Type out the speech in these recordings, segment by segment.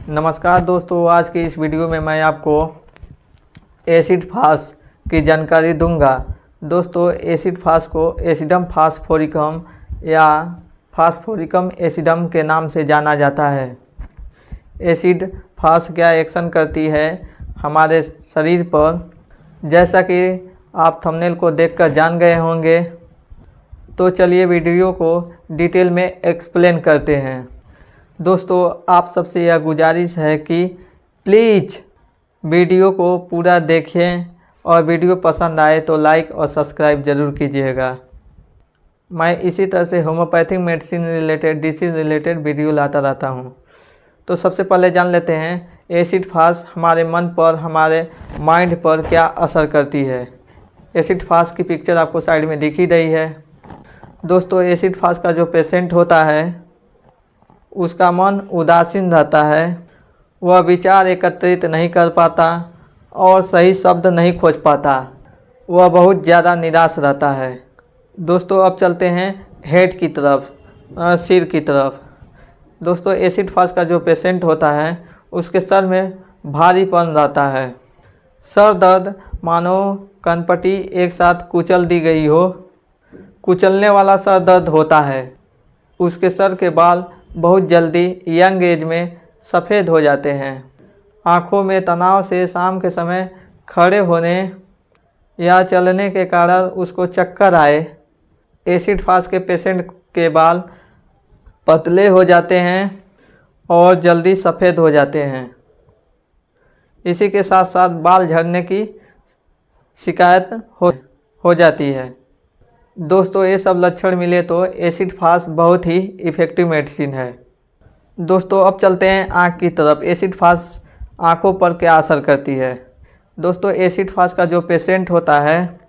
नमस्कार दोस्तों, आज की इस वीडियो में मैं आपको एसिड फास की जानकारी दूंगा। दोस्तों, एसिड फास को एसिडम फास्फोरिकम या फास्फोरिकम एसिडम के नाम से जाना जाता है। एसिड फास क्या एक्शन करती है हमारे शरीर पर, जैसा कि आप थंबनेल को देखकर जान गए होंगे। तो चलिए वीडियो को डिटेल में एक्सप्लेन करते हैं। दोस्तों, आप सबसे यह गुजारिश है कि प्लीज़ वीडियो को पूरा देखें और वीडियो पसंद आए तो लाइक और सब्सक्राइब ज़रूर कीजिएगा। मैं इसी तरह से homeopathic medicine related, disease related video लाता रहता हूं। तो सबसे पहले जान लेते हैं एसिड फास हमारे मन पर, हमारे माइंड पर क्या असर करती है। एसिड फास की पिक्चर आपको साइड में दिख ही रही है। दोस्तों, एसिड फास का जो पेशेंट होता है उसका मन उदासीन रहता है, वह विचार एकत्रित नहीं कर पाता और सही शब्द नहीं खोज पाता, वह बहुत ज़्यादा निराश रहता है। दोस्तों, अब चलते हैं हेड की तरफ, सिर की तरफ। दोस्तों, एसिड फास का जो पेशेंट होता है उसके सर में भारीपन रहता है। सर दर्द मानो कनपटी एक साथ कुचल दी गई हो, कुचलने वाला सर दर्द होता है। उसके सर के बाल बहुत जल्दी यंग एज में सफ़ेद हो जाते हैं। आँखों में तनाव से शाम के समय खड़े होने या चलने के कारण उसको चक्कर आए। एसिड फास के पेशेंट के बाल पतले हो जाते हैं और जल्दी सफ़ेद हो जाते हैं। इसी के साथ साथ बाल झड़ने की शिकायत हो जाती है। दोस्तों, ये सब लक्षण मिले तो एसिड फास बहुत ही इफ़ेक्टिव मेडिसिन है। दोस्तों, अब चलते हैं आँख की तरफ। एसिड फास आँखों पर क्या असर करती है। दोस्तों, एसिड फास का जो पेशेंट होता है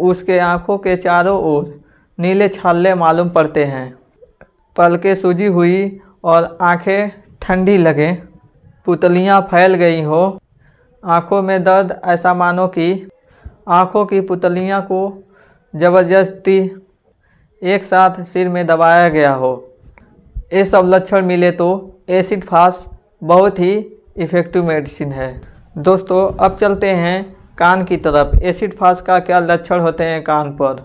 उसके आँखों के चारों ओर नीले छाले मालूम पड़ते हैं, पलकें सूजी हुई और आँखें ठंडी लगें, पुतलियाँ फैल गई हो, आँखों में दर्द ऐसा मानो कि आँखों की पुतलियाँ को ज़बरदस्ती एक साथ सिर में दबाया गया हो। ये सब लक्षण मिले तो एसिड फास बहुत ही इफ़ेक्टिव मेडिसिन है। दोस्तों, अब चलते हैं कान की तरफ। एसिड फास का क्या लक्षण होते हैं कान पर,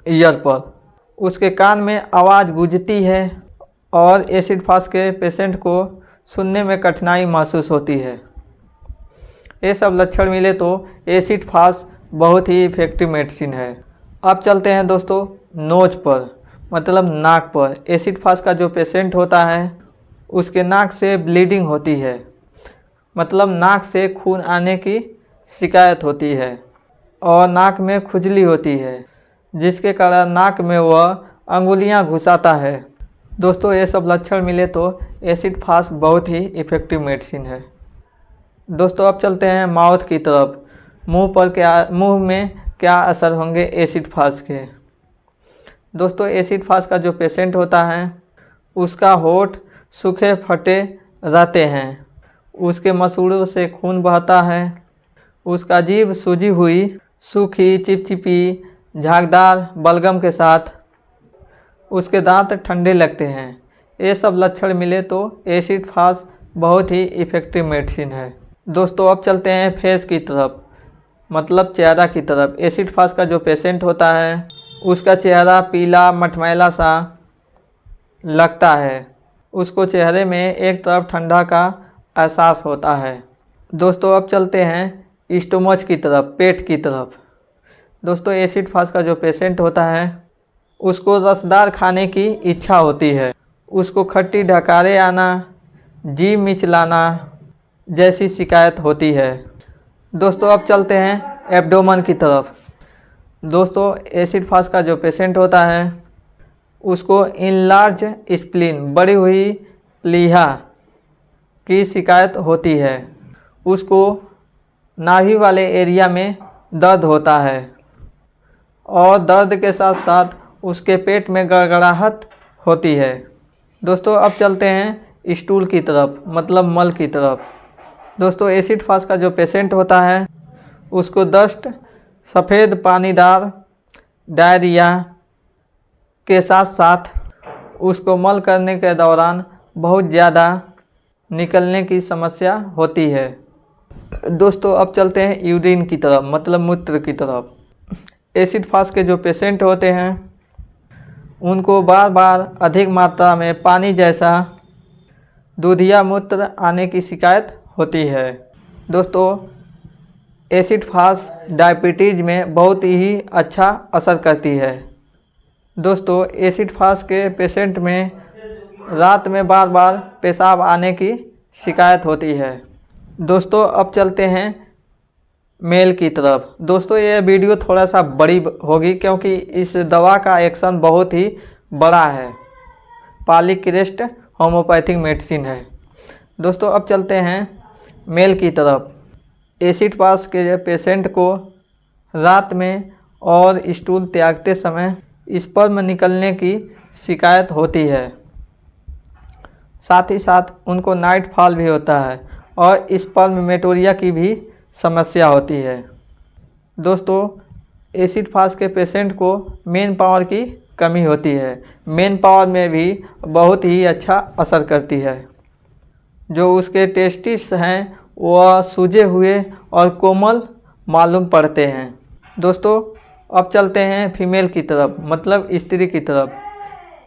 ईयर पर। उसके कान में आवाज़ गूंजती है और एसिड फास के पेशेंट को सुनने में कठिनाई महसूस होती है। ये सब लक्षण मिले तो एसिड फास बहुत ही इफ़ेक्टिव मेडिसिन है। अब चलते हैं दोस्तों नोज पर, मतलब नाक पर। एसिड फास का जो पेशेंट होता है उसके नाक से ब्लीडिंग होती है, मतलब नाक से खून आने की शिकायत होती है और नाक में खुजली होती है, जिसके कारण नाक में वह अंगुलियां घुसाता है। दोस्तों, ये सब लक्षण मिले तो एसिड फास बहुत ही इफ़ेक्टिव मेडिसिन है। दोस्तों, अब चलते हैं माउथ की तरफ। मुंह में क्या असर होंगे एसिड फास के। दोस्तों, एसिड फास का जो पेशेंट होता है उसका होंठ सूखे फटे रहते हैं, उसके मसूड़ों से खून बहता है, उसका जीभ सूजी हुई, सूखी, चिपचिपी, झागदार बलगम के साथ, उसके दांत ठंडे लगते हैं। ये सब लक्षण मिले तो एसिड फास बहुत ही इफ़ेक्टिव मेडिसिन है। दोस्तों, अब चलते हैं फेस की तरफ, मतलब चेहरा की तरफ। एसिड फास का जो पेशेंट होता है उसका चेहरा पीला मटमैला सा लगता है, उसको चेहरे में एक तरफ ठंडा का एहसास होता है। दोस्तों, अब चलते हैं स्टोमच की तरफ, पेट की तरफ। दोस्तों, एसिड फास का जो पेशेंट होता है उसको रसदार खाने की इच्छा होती है, उसको खट्टी ढकारे आना, जी मिचलाना जैसी शिकायत होती है। दोस्तों, अब चलते हैं एब्डोमेन की तरफ। दोस्तों, एसिड फास का जो पेशेंट होता है उसको इनलार्ज स्प्लीन, बढ़ी हुई प्लीहा की शिकायत होती है, उसको नाभि वाले एरिया में दर्द होता है और दर्द के साथ साथ उसके पेट में गड़गड़ाहट होती है। दोस्तों, अब चलते हैं स्टूल की तरफ, मतलब मल की तरफ। दोस्तों, एसिड फास का जो पेशेंट होता है उसको दस्त, सफ़ेद पानीदार डायरिया के साथ साथ उसको मल करने के दौरान बहुत ज़्यादा निकलने की समस्या होती है। दोस्तों अब चलते हैं यूरिन की तरफ, मतलब मूत्र की तरफ। एसिड फास्ट के जो पेशेंट होते हैं उनको बार बार अधिक मात्रा में पानी जैसा दूधिया मूत्र आने की शिकायत होती है। दोस्तों एसिड फास्ट डायबिटीज़ में बहुत ही अच्छा असर करती है। दोस्तों एसिड फास्ट के पेशेंट में रात में बार बार पेशाब आने की शिकायत होती है। दोस्तों अब चलते हैं मेल की तरफ। दोस्तों ये वीडियो थोड़ा सा बड़ी होगी क्योंकि इस दवा का एक्शन बहुत ही बड़ा है। पॉलीक्रेस्ट होम्योपैथिक मेडिसिन है। दोस्तों अब चलते हैं मेल की तरफ। एसिड फास्ट के पेशेंट को रात में और स्टूल त्यागते समय स्पर्म निकलने की शिकायत होती है। साथ ही साथ उनको नाइट फॉल भी होता है और स्पर्मेटोरिया की भी समस्या होती है। दोस्तों एसिड फास्ट के पेशेंट को मेन पावर की कमी होती है। मेन पावर में भी बहुत ही अच्छा असर करती है। जो उसके टेस्टिस हैं वह सूजे हुए और कोमल मालूम पड़ते हैं। दोस्तों अब चलते हैं फीमेल की तरफ, मतलब स्त्री की तरफ।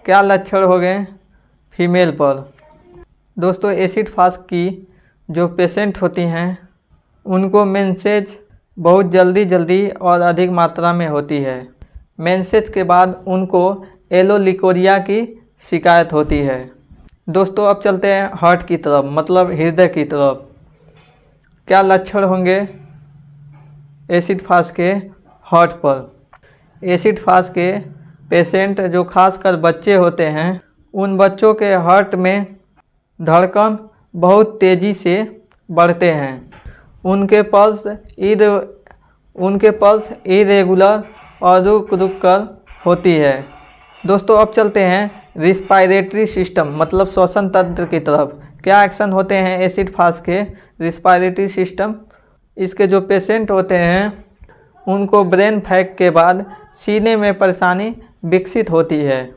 क्या लक्षण हो गए फीमेल पर? दोस्तों एसिड फास्ट की जो पेशेंट होती हैं उनको मेंसेज बहुत जल्दी और अधिक मात्रा में होती है। मेंसेज के बाद उनको एलोलिकोरिया की शिकायत होती है। दोस्तों अब चलते हैं हार्ट की तरफ, मतलब हृदय की तरफ। क्या लक्षण होंगे एसिड फास्ट के हार्ट पर? एसिड फास्ट के पेशेंट जो खासकर बच्चे होते हैं उन बच्चों के हार्ट में धड़कन बहुत तेज़ी से बढ़ते हैं। उनके पल्स इरेगुलर और रुक कर होती है। दोस्तों अब चलते हैं रिस्पायरेटरी सिस्टम, मतलब श्वसन तंत्र की तरफ। क्या एक्शन होते हैं एसिड फास्ट के रिस्पायरेटरी सिस्टम? इसके जो पेशेंट होते हैं उनको ब्रेन फैग के बाद सीने में परेशानी विकसित होती है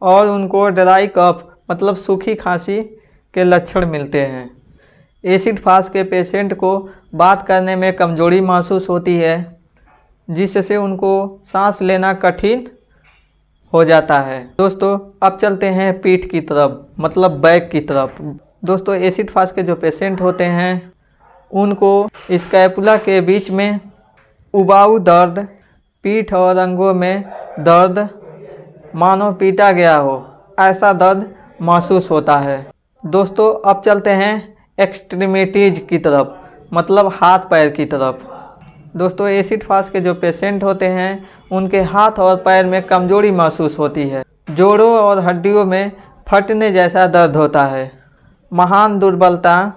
और उनको ड्राई कफ, मतलब सूखी खांसी के लक्षण मिलते हैं। एसिड फास्ट के पेशेंट को बात करने में कमजोरी महसूस होती है, जिससे उनको सांस लेना कठिन हो जाता है। दोस्तों अब चलते हैं पीठ की तरफ, मतलब बैक की तरफ। दोस्तों एसिड फास्ट के जो पेशेंट होते हैं उनको स्कैपुला के बीच में उबाऊ दर्द, पीठ और अंगों में दर्द, मानो पीटा गया हो ऐसा दर्द महसूस होता है। दोस्तों अब चलते हैं एक्सट्रीमिटीज़ की तरफ, मतलब हाथ पैर की तरफ। दोस्तों एसिड फास्ट के जो पेशेंट होते हैं उनके हाथ और पैर में कमजोरी महसूस होती है। जोड़ों और हड्डियों में फटने जैसा दर्द होता है। महान दुर्बलता,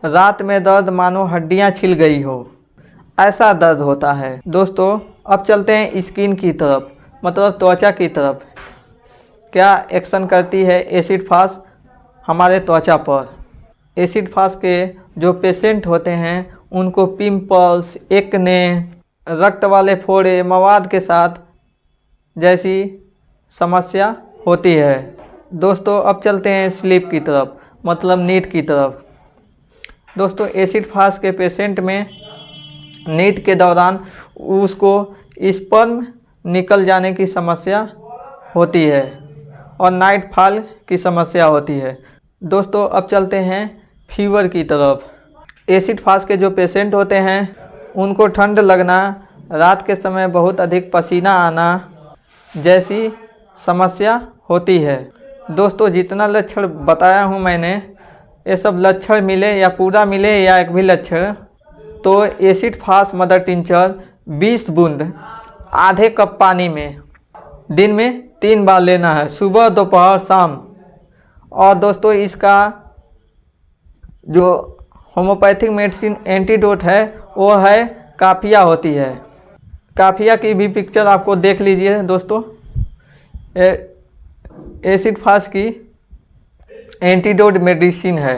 रात में दर्द मानो हड्डियां छिल गई हो ऐसा दर्द होता है। दोस्तों अब चलते हैं स्किन की तरफ, मतलब त्वचा की तरफ। क्या एक्शन करती है एसिड फास्ट हमारे त्वचा पर? एसिड फास्ट के जो पेशेंट होते हैं उनको पिंपल्स, एक्ने, रक्त वाले फोड़े, मवाद के साथ जैसी समस्या होती है। दोस्तों अब चलते हैं स्लीप की तरफ, मतलब नींद की तरफ। दोस्तों एसिड फास्ट के पेशेंट में नींद के दौरान उसको स्पर्म निकल जाने की समस्या होती है और नाइट फॉल की समस्या होती है। दोस्तों अब चलते हैं फीवर की तरफ। एसिड फास्ट के जो पेशेंट होते हैं उनको ठंड लगना, रात के समय बहुत अधिक पसीना आना जैसी समस्या होती है। दोस्तों जितना लक्षण बताया हूँ मैंने, ये सब लक्षण मिले या पूरा मिले या एक भी लक्षण, तो एसिड फास्ट मदर टिंचर 20 बूंद आधे कप पानी में दिन में 3 बार लेना है, सुबह, दोपहर, शाम। और दोस्तों इसका जो होम्योपैथिक मेडिसिन एंटीडोट है वो है काफिया होती है। काफिया की भी पिक्चर आपको देख लीजिए दोस्तों। एसिड फास्ट की एंटीडोट मेडिसिन है।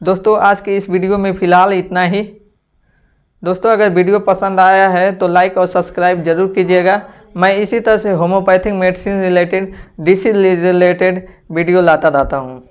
दोस्तों आज की इस वीडियो में फ़िलहाल इतना ही। दोस्तों अगर वीडियो पसंद आया है तो लाइक और सब्सक्राइब जरूर कीजिएगा। मैं इसी तरह से homeopathic medicine related, disease related video लाता रहता हूँ।